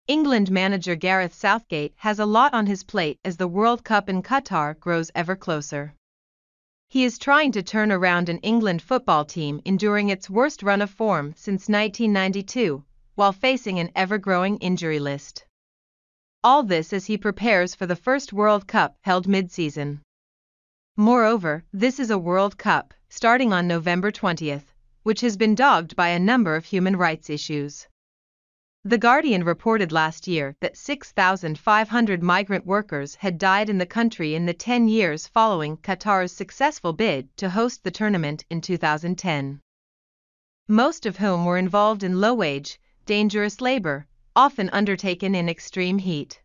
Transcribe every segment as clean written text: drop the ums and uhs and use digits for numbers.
England manager Gareth Southgate has a lot on his plate as the World Cup in Qatar grows ever closer. He is trying to turn around an England football team enduring its worst run of form since 1992, while facing an ever-growing injury list. All this as he prepares for the first World Cup held mid-season. Moreover, this is a World Cup, starting on November 20th, which has been dogged by a number of human rights issues. The Guardian reported last year that 6,500 migrant workers had died in the country in the 10 years following Qatar's successful bid to host the tournament in 2010. Most of whom were involved in low-wage, dangerous labor, often undertaken in extreme heat.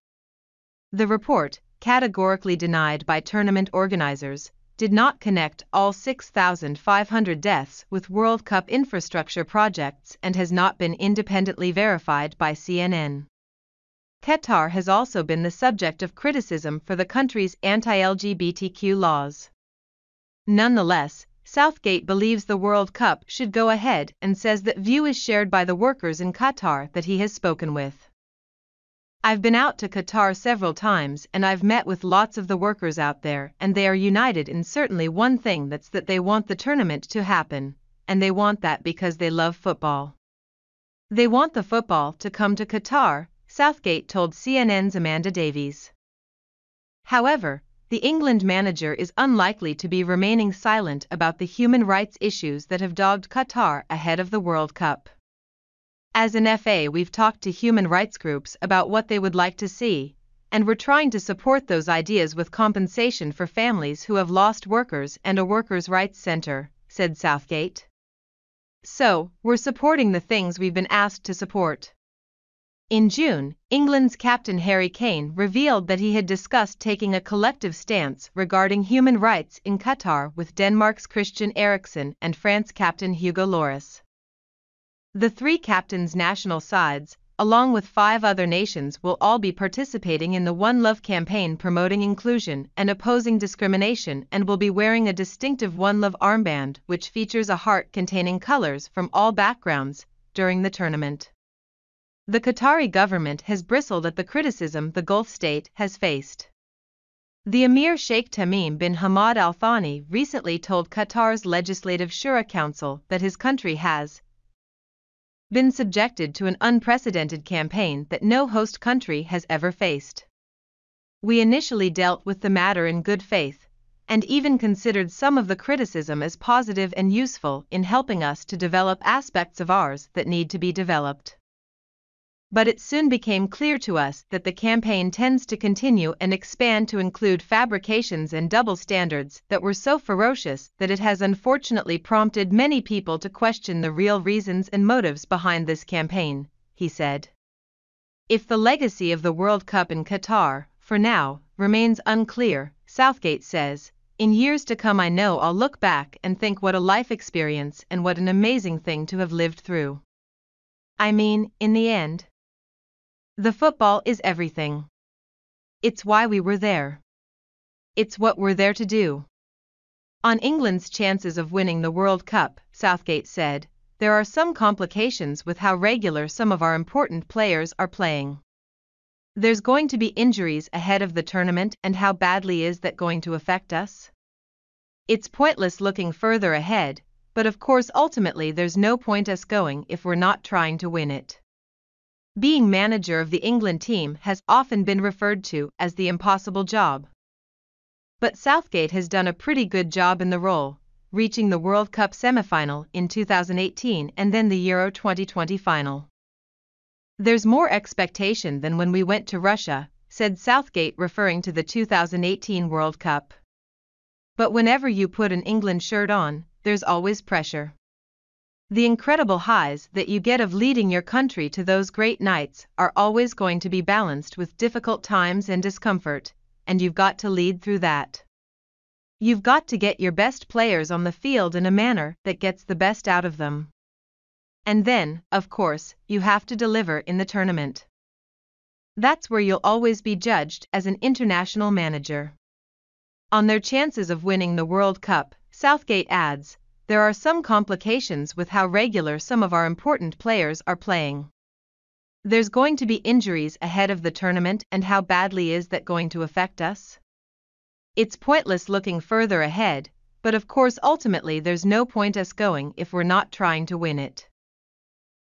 The report, categorically denied by tournament organizers, did not connect all 6,500 deaths with World Cup infrastructure projects and has not been independently verified by CNN. Qatar has also been the subject of criticism for the country's anti-LGBTQ laws. Nonetheless, Southgate believes the World Cup should go ahead and says that view is shared by the workers in Qatar that he has spoken with. I've been out to Qatar several times and I've met with lots of the workers out there, and they are united in certainly one thing, that's that they want the tournament to happen, and they want that because they love football. They want the football to come to Qatar, Southgate told CNN's Amanda Davies. However, the England manager is unlikely to be remaining silent about the human rights issues that have dogged Qatar ahead of the World Cup. As an FA, we've talked to human rights groups about what they would like to see, and we're trying to support those ideas with compensation for families who have lost workers and a workers' rights center, said Southgate. So, we're supporting the things we've been asked to support. In June, England's captain Harry Kane revealed that he had discussed taking a collective stance regarding human rights in Qatar with Denmark's Christian Eriksen and France captain Hugo Lloris. The three captains' national sides, along with 5 other nations, will all be participating in the One Love campaign promoting inclusion and opposing discrimination, and will be wearing a distinctive One Love armband which features a heart containing colors from all backgrounds during the tournament. The Qatari government has bristled at the criticism the Gulf state has faced. The Emir Sheikh Tamim bin Hamad Al Thani recently told Qatar's Legislative Shura Council that his country has been subjected to an unprecedented campaign that no host country has ever faced. We initially dealt with the matter in good faith, and even considered some of the criticism as positive and useful in helping us to develop aspects of ours that need to be developed. But it soon became clear to us that the campaign tends to continue and expand to include fabrications and double standards that were so ferocious that it has unfortunately prompted many people to question the real reasons and motives behind this campaign, he said. If the legacy of the World Cup in Qatar, for now, remains unclear, Southgate says, in years to come I know I'll look back and think what a life experience and what an amazing thing to have lived through. I mean, in the end, the football is everything. It's why we were there. It's what we're there to do. On England's chances of winning the World Cup, Southgate said, there are some complications with how regular some of our important players are playing. There's going to be injuries ahead of the tournament, and how badly is that going to affect us? It's pointless looking further ahead, but of course ultimately there's no point us going if we're not trying to win it. Being manager of the England team has often been referred to as the impossible job. But Southgate has done a pretty good job in the role, reaching the World Cup semi-final in 2018 and then the Euro 2020 final. There's more expectation than when we went to Russia, said Southgate, referring to the 2018 World Cup. But whenever you put an England shirt on, there's always pressure. The incredible highs that you get of leading your country to those great nights are always going to be balanced with difficult times and discomfort, and you've got to lead through that. You've got to get your best players on the field in a manner that gets the best out of them. And then, of course, you have to deliver in the tournament. That's where you'll always be judged as an international manager. On their chances of winning the World Cup, Southgate adds, there are some complications with how regular some of our important players are playing. There's going to be injuries ahead of the tournament, and how badly is that going to affect us? It's pointless looking further ahead, but of course ultimately there's no point us going if we're not trying to win it.